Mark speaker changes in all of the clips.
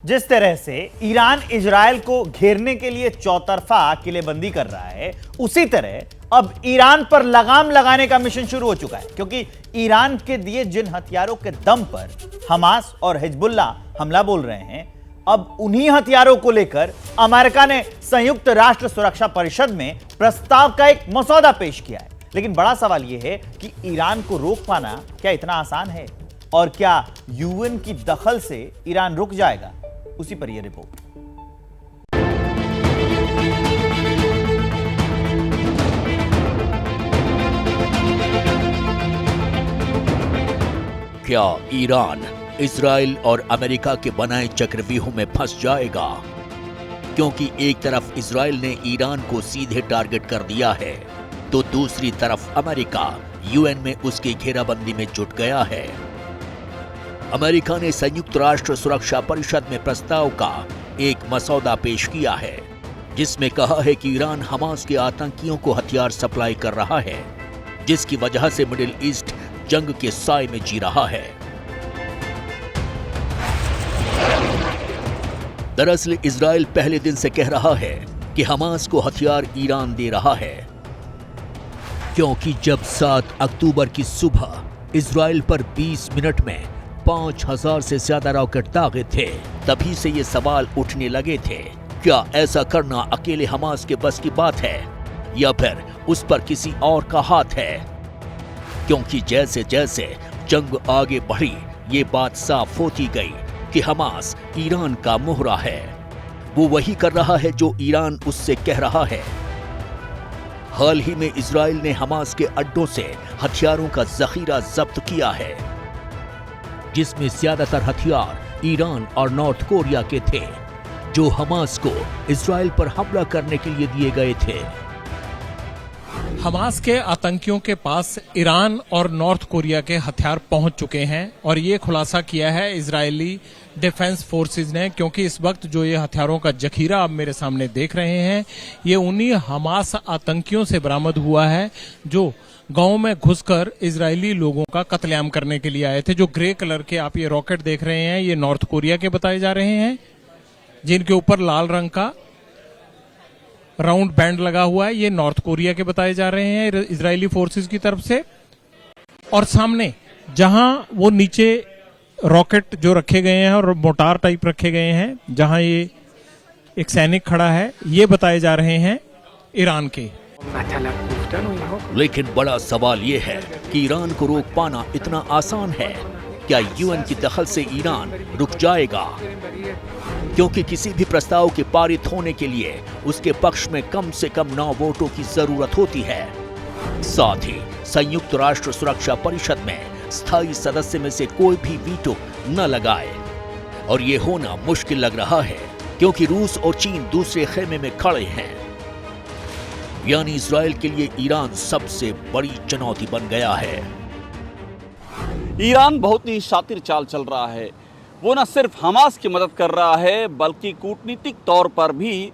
Speaker 1: जिस तरह से ईरान इजराइल को घेरने के लिए चौतरफा किलेबंदी कर रहा है, उसी तरह अब ईरान पर लगाम लगाने का मिशन शुरू हो चुका है, क्योंकि ईरान के दिए जिन हथियारों के दम पर हमास और हिजबुल्लाह हमला बोल रहे हैं, अब उन्हीं हथियारों को लेकर अमेरिका ने संयुक्त राष्ट्र सुरक्षा परिषद में प्रस्ताव का एक मसौदा पेश किया है। लेकिन बड़ा सवाल यह है कि ईरान को रोक पाना क्या इतना आसान है, और क्या यूएन की दखल से ईरान रुक जाएगा? उसी पर यह रिपोर्ट।
Speaker 2: क्या ईरान इजराइल और अमेरिका के बनाए चक्रव्यूह में फंस जाएगा? क्योंकि एक तरफ इजराइल ने ईरान को सीधे टारगेट कर दिया है, तो दूसरी तरफ अमेरिका यूएन में उसकी घेराबंदी में जुट गया है। अमेरिका ने संयुक्त राष्ट्र सुरक्षा परिषद में प्रस्ताव का एक मसौदा पेश किया है, जिसमें कहा है कि ईरान हमास के आतंकियों को हथियार सप्लाई कर रहा है, जिसकी वजह से मिडिल ईस्ट जंग के साए में जी रहा है। दरअसल इजराइल पहले दिन से कह रहा है कि हमास को हथियार ईरान दे रहा है, क्योंकि जब 7 अक्टूबर की सुबह इजराइल पर 20 मिनट में 5000 से ज्यादा रॉकेट दागे थे, तभी से ये सवाल उठने लगे थे, क्या ऐसा करना अकेले हमास के बस की बात है या फिर उस पर किसी और का हाथ है? क्योंकि जैसे जैसे जंग आगे बढ़ी, ये बात साफ होती गई कि हमास ईरान का मोहरा है। वो वही कर रहा है जो ईरान उससे कह रहा है। हाल ही में इजराइल ने हमास के अड्डों से हथियारों का जखीरा जब्त किया है, जिसमें ज्यादातर हथियार ईरान और नॉर्थ कोरिया के थे, जो हमास को इजराइल पर हमला करने के लिए दिए गए थे।
Speaker 3: हमास के आतंकियों के पास ईरान और नॉर्थ कोरिया के हथियार पहुंच चुके हैं, और ये खुलासा किया है इजरायली डिफेंस फोर्सेज ने, क्योंकि इस वक्त जो ये हथियारों का जखीरा आप मेरे सामने देख रहे हैं, ये उन्हीं हमास आतंकियों से बरामद हुआ है जो गांव में घुसकर इजरायली लोगों का कत्लेआम करने के लिए आए थे। जो ग्रे कलर के आप ये रॉकेट देख रहे हैं, ये नॉर्थ कोरिया के बताए जा रहे हैं, जिनके ऊपर लाल रंग का राउंड बैंड लगा हुआ है, ये नॉर्थ कोरिया के बताए जा रहे हैं इजरायली फोर्सेस की तरफ से। और सामने जहां वो नीचे रॉकेट जो रखे गए हैं और मोटार टाइप रखे गए हैं, जहां ये एक सैनिक खड़ा है, ये बताए जा रहे हैं ईरान के।
Speaker 2: लेकिन बड़ा सवाल ये है कि ईरान को रोक पाना इतना आसान है? क्या यूएन की दखल से ईरान रुक जाएगा? क्योंकि किसी भी प्रस्ताव के पारित होने के लिए उसके पक्ष में कम से कम 9 वोटों की जरूरत होती है। साथ ही संयुक्त राष्ट्र सुरक्षा परिषद में स्थायी सदस्य में से कोई भी वीटो न लगाए, और ये होना मुश्किल लग रहा है, क्योंकि रूस और चीन दूसरे खेमे में खड़े हैं। यानी इजराइल के लिए ईरान सबसे बड़ी चुनौती बन गया है।
Speaker 4: ईरान बहुत ही शातिर चाल चल रहा है। वो न सिर्फ हमास की मदद कर रहा है, बल्कि कूटनीतिक तौर पर भी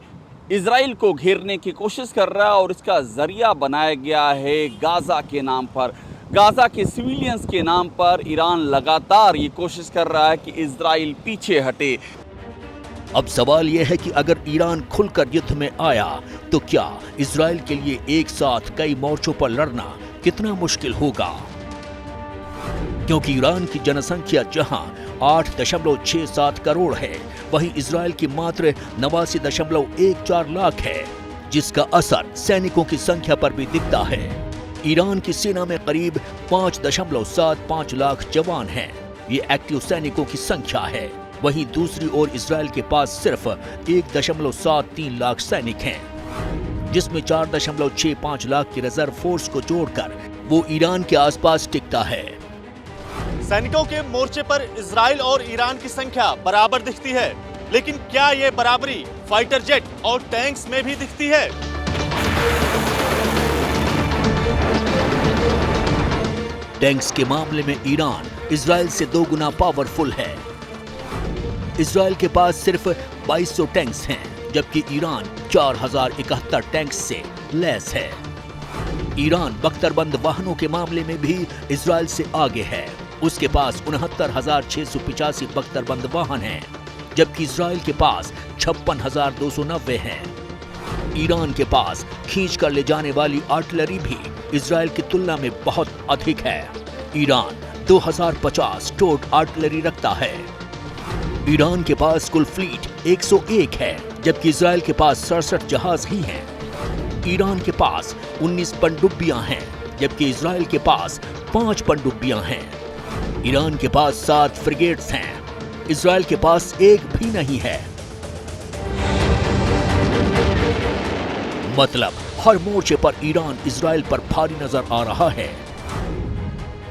Speaker 4: इजराइल को घेरने की कोशिश कर रहा है, और इसका जरिया बनाया गया है गाजा के नाम पर। गाजा के सिविलियंस के नाम पर ईरान लगातार ये कोशिश कर रहा है कि इजराइल पीछे हटे।
Speaker 2: अब सवाल यह है कि अगर ईरान खुलकर युद्ध में आया, तो क्या इजराइल के लिए एक साथ कई मोर्चों पर लड़ना कितना मुश्किल होगा? क्योंकि ईरान की जनसंख्या जहां 8.67 करोड़ है, वहीं इजराइल की मात्र 89.14 लाख है, जिसका असर सैनिकों की संख्या पर भी दिखता है। ईरान की सेना में करीब 5.75 लाख जवान हैं। ये एक्टिव सैनिकों की संख्या है। वहीं दूसरी ओर इजराइल के पास सिर्फ 1.73 लाख सैनिक हैं, जिसमें 4.65 लाख की रिजर्व फोर्स को जोड़कर वो ईरान के आसपास टिकता है।
Speaker 5: सैनिकों के मोर्चे पर इजराइल और ईरान की संख्या बराबर दिखती है, लेकिन क्या ये बराबरी फाइटर जेट और टैंक्स में भी दिखती है?
Speaker 2: टैंक्स के मामले में ईरान इजराइल से 2 गुना पावरफुल है। इजराइल के पास सिर्फ 2200 टैंक्स हैं, जबकि ईरान 4071 टैंक्स से लैस है। ईरान बख्तरबंद वाहनों के मामले में भी इजराइल से आगे है। उसके पास 69,685 बख्तरबंद वाहन हैं, जबकि इजराइल के पास 56,290 हैं। ईरान के पास खींच कर ले जाने वाली आर्टिलरी भी इजराइल की तुलना में बहुत अधिक है। ईरान 2050 टोट आर्टिलरी रखता है। ईरान के पास कुल फ्लीट 101 है, जबकि इजराइल के पास 67 जहाज ही हैं। ईरान के पास 19 पनडुब्बियां हैं, जबकि इजराइल के पास 5 पनडुब्बियां हैं। ईरान के पास 7 फ्रिगेट्स हैं, इजराइल के पास एक भी नहीं है। मतलब हर मोर्चे पर ईरान इजराइल पर भारी नजर आ रहा है।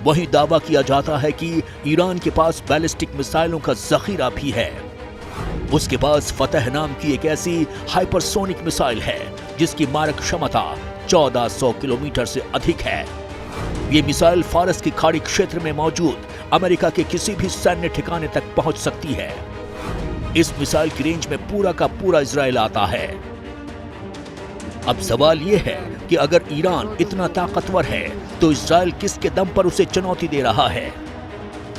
Speaker 2: वहीं दावा किया जाता है कि ईरान के पास बैलिस्टिक मिसाइलों का जखीरा भी है। उसके पास फतह नाम की एक ऐसी हाइपरसोनिक मिसाइल है जिसकी मारक क्षमता 1400 किलोमीटर से अधिक है। ये मिसाइल फारस की खाड़ी क्षेत्र में मौजूद अमेरिका के किसी भी सैन्य ठिकाने तक पहुंच सकती है। इस मिसाइल की रेंज में पूरा का पूरा इजराइल आता है। अब सवाल यह है कि अगर ईरान इतना ताकतवर है तो इजराइल किसके दम पर उसे चुनौती दे रहा है?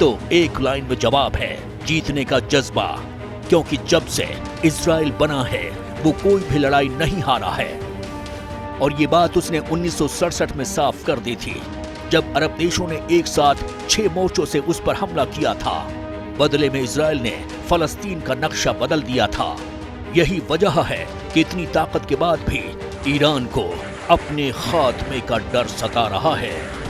Speaker 2: तो एक लाइन में जवाब है, जीतने का जज्बा। क्योंकि जब से इजराइल बना है वो कोई भी लड़ाई नहीं हारा है। और ये बात उसने 1967 में साफ कर दी थी, जब अरब देशों ने एक साथ 6 मोर्चों से उस पर हमला किया था। बदले में इजराइल ने फलस्तीन का नक्शा बदल दिया था। यही वजह है कि इतनी ताकत के बाद भी ईरान को अपने खात्मे का डर सता रहा है।